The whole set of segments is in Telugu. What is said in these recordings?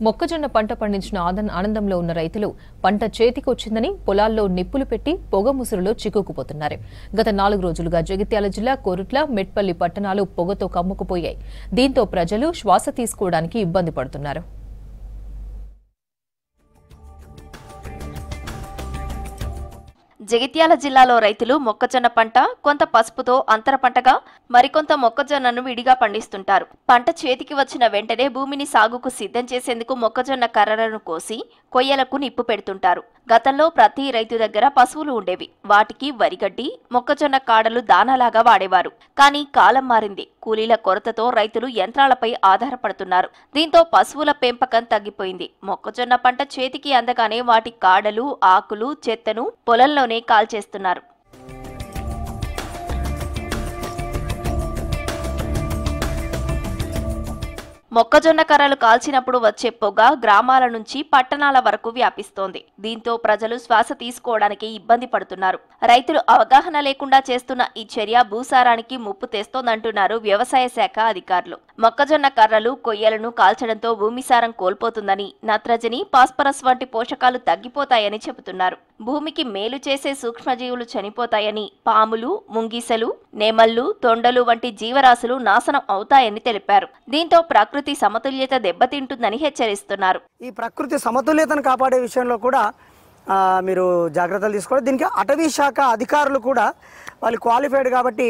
మొక్కజొన్న పంట పండించిన ఆనందంలో ఉన్న రైతులు పంట చేతికొచ్చిందని పొలాల్లో నిప్పులు పెట్టి పొగ ముసురులో చిక్కుకుపోతున్నారు. గత 4 రోజులుగా జగిత్యాల జిల్లా కోరుట్ల, మెట్పల్లి పట్టణాలు పొగతో కమ్ముకుపోయాయి. దీంతో ప్రజలు శ్వాస తీసుకోవడానికి ఇబ్బంది పడుతున్నారు. జగిత్యాల జిల్లాలో రైతులు మొక్కజొన్న పంట కొంత పసుపుతో అంతర పంటగా మరికొంత మొక్కజొన్నను విడిగా పండిస్తుంటారు. పంట చేతికి వచ్చిన వెంటనే భూమిని సాగుకు సిద్ధం చేసేందుకు మొక్కజొన్న కర్రలను కోసి కొయ్యలకు నిప్పు పెడుతుంటారు. గతంలో ప్రతి రైతు దగ్గర పశువులు ఉండేవి. వాటికి వరిగడ్డి, మొక్కజొన్న కాడలు దానాలాగా వాడేవారు. కానీ కాలం మారింది. కూలీల కొరతతో రైతులు యంత్రాలపై ఆధారపడుతున్నారు. దీంతో పశువుల పెంపకం తగ్గిపోయింది. మొక్కజొన్న పంట చేతికి అందగానే వాటి కాడలు, ఆకులు, చెత్తను పొలంలోనే కాల్చేస్తున్నారు. మొక్కజొన్న కర్రలు కాల్చినప్పుడు వచ్చే పొగ గ్రామాల నుంచి పట్టణాల వరకు వ్యాపిస్తోంది. దీంతో ప్రజలు శ్వాస తీసుకోవడానికి ఇబ్బంది పడుతున్నారు. రైతులు అవగాహన లేకుండా చేస్తున్న ఈ చర్య భూసారానికి ముప్పు తెస్తోందంటున్నారు వ్యవసాయ శాఖ అధికారులు. మొక్కజొన్న కర్రలు, కొయ్యలను కాల్చడంతో భూమి సారం కోల్పోతుందని, నత్రజని, ఫాస్ఫరస్ వంటి పోషకాలు తగ్గిపోతాయని చెబుతున్నారు. భూమికి మేలు చేసే సూక్ష్మజీవులు చనిపోతాయని, పాములు, ముంగిసలు, నెమళ్లు, తొండలు వంటి జీవరాశులు నాశనం అవుతాయని తెలిపారు. దీంతో ప్రకృతి సమతుల్యత దెబ్బతింటుందని హెచ్చరిస్తున్నారు. ఈ ప్రకృతి సమతుల్యతను కాపాడే విషయంలో కూడా మీరు జాగ్రత్తలు తీసుకోవాలి. దీనికి అటవీ శాఖ అధికారులు కూడా వాళ్ళు క్వాలిఫైడ్ కాబట్టి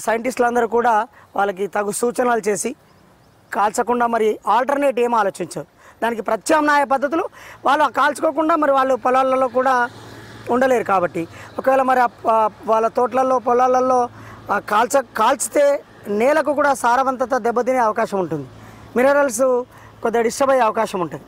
సైంటిస్టులు అందరూ కూడా వాళ్ళకి తగు సూచనలు చేసి కాల్చకుండా మరి ఆల్టర్నేట్ ఏం ఆలోచించారు. దానికి ప్రత్యామ్నాయ పద్ధతులు వాళ్ళు కాల్చుకోకుండా మరి వాళ్ళు పొలాలలో కూడా ఉండలేరు. కాబట్టి ఒకవేళ మరి వాళ్ళ తోటలలో, పొలాలలో కాల్చితే నేలకు కూడా సారవంతత దెబ్బతినే అవకాశం ఉంటుంది. మినరల్స్ కొద్దిగా డిస్టర్బ్ అయ్యే అవకాశం ఉంటుంది.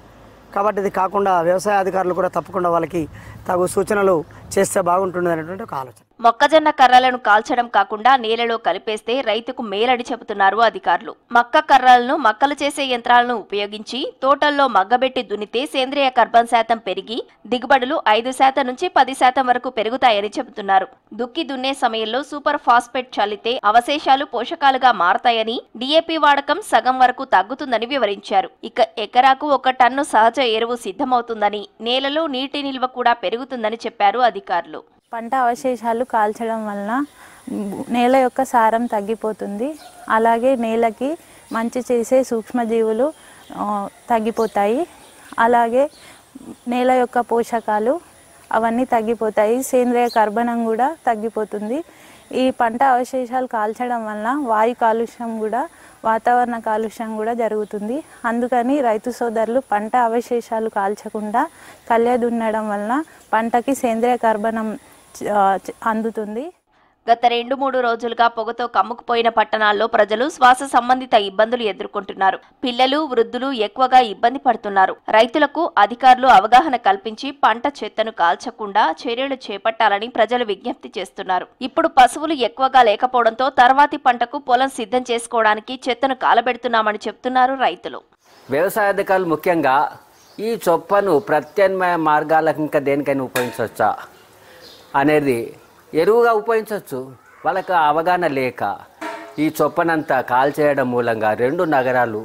కాబట్టి ఇది కాకుండా వ్యవసాయ అధికారులు కూడా తప్పకుండా వాళ్ళకి తగు సూచనలు చేస్తే బాగుంటుంది అనేటువంటి ఒక ఆలోచన. మొక్కజొన్న కర్రలను కాల్చడం కాకుండా నేలలో కలిపేస్తే రైతుకు మేలని చెబుతున్నారు అధికారులు. మక్క కర్రలను మక్కలు చేసే యంత్రాలను ఉపయోగించి తోటల్లో మగ్గబెట్టి దున్నితే సేంద్రియ కార్బన్ శాతం పెరిగి దిగుబడులు 5% నుంచి 10% వరకు పెరుగుతాయని చెబుతున్నారు. దుక్కి దున్నే సమయంలో సూపర్ ఫాస్ఫేట్ చల్లితే అవశేషాలు పోషకాలుగా మారతాయని, DAP వాడకం సగం వరకు తగ్గుతుందని వివరించారు. ఇక ఎకరాకు 1 టన్ను సహజ ఎరువు సిద్ధమవుతుందని, నేలలో నీటి నిల్వ కూడా పెరుగుతుందని చెప్పారు అధికారులు. పంట అవశేషాలు కాల్చడం వలన నేల యొక్క సారం తగ్గిపోతుంది. అలాగే నేలకి మంచి చేసే సూక్ష్మజీవులు తగ్గిపోతాయి. అలాగే నేల యొక్క పోషకాలు అవన్నీ తగ్గిపోతాయి. సేంద్రియ కర్బనం కూడా తగ్గిపోతుంది. ఈ పంట అవశేషాలు కాల్చడం వలన వాయు కాలుష్యం కూడా, వాతావరణ కాలుష్యం కూడా జరుగుతుంది. అందుకని రైతు సోదరులు పంట అవశేషాలు కాల్చకుండా కళ్ళె దున్నడం వలన పంటకి సేంద్రియ కర్బనం అందుతుంది. గత 2-3 రోజులుగా పొగతో కమ్ముకుపోయిన పట్టణాల్లో ప్రజలు శ్వాస సంబంధిత ఇబ్బందులు ఎదుర్కొంటున్నారు. పిల్లలు, వృద్ధులు ఎక్కువగా ఇబ్బంది పడుతున్నారు. రైతులకు అధికారులు అవగాహన కల్పించి పంట చెత్తను కాల్చకుండా చర్యలు చేపట్టాలని ప్రజలు విజ్ఞప్తి చేస్తున్నారు. ఇప్పుడు పశువులు ఎక్కువగా లేకపోవడంతో తర్వాతి పంటకు పొలం సిద్ధం చేసుకోవడానికి చెత్తను కాలబెడుతున్నామని చెప్తున్నారు రైతులు. వ్యవసాయ అధికారులు ముఖ్యంగా ఈ చొప్పను ప్రత్యామ్నాయ మార్గాలకు ఇంకా దేనికైనా ఉపయోగించవచ్చా అనేది ఎరువుగా ఉపయోగించవచ్చు. వాళ్ళకి అవగాహన లేక ఈ చొప్పనంతా కాల్చేయడం మూలంగా 2 నగరాలు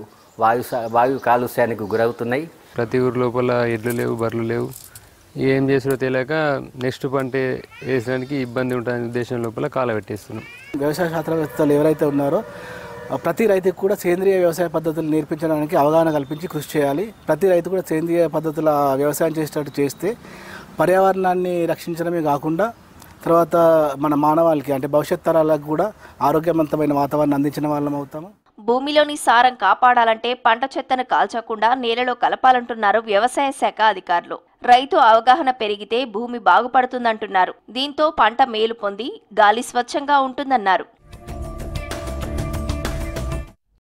వాయు కాలుష్యానికి గురవుతున్నాయి. ప్రతి ఊరు లోపల ఎడ్లు లేవు, బర్రెలు లేవు. ఏం చేసారో తెలియక నెక్స్ట్ పంట వేసడానికి ఇబ్బంది ఉంటుందనే ఉద్దేశం లోపల కాలబెట్టేస్తున్నాం. వ్యవసాయ శాస్త్రవేత్తలు ఎవరైతే ఉన్నారో ప్రతి రైతుకు కూడా సేంద్రియ వ్యవసాయ పద్ధతులు నేర్పించడానికి అవగాహన కల్పించి కృషి చేయాలి. ప్రతి రైతు కూడా సేంద్రియ పద్ధతుల వ్యవసాయం చేసేటట్టు చేస్తే పర్యావరణాన్ని రక్షించడమే కాకుండా తర్వాత మన మానవాళికి అంటే భవిష్యత్ తరాలకు కూడా ఆరోగ్యవంతమైన వాతావరణం అందించిన వాళ్ళం అవుతాము. భూమిలోని సారం కాపాడాలంటే పంట చెత్తను కాల్చకుండా నేలలో కలపాలంటున్నారు వ్యవసాయ శాఖ అధికారులు. రైతు అవగాహన పెరిగితే భూమి బాగుపడుతుందంటున్నారు. దీంతో పంట మేలు పొంది గాలి స్వచ్ఛంగా ఉంటుందన్నారు.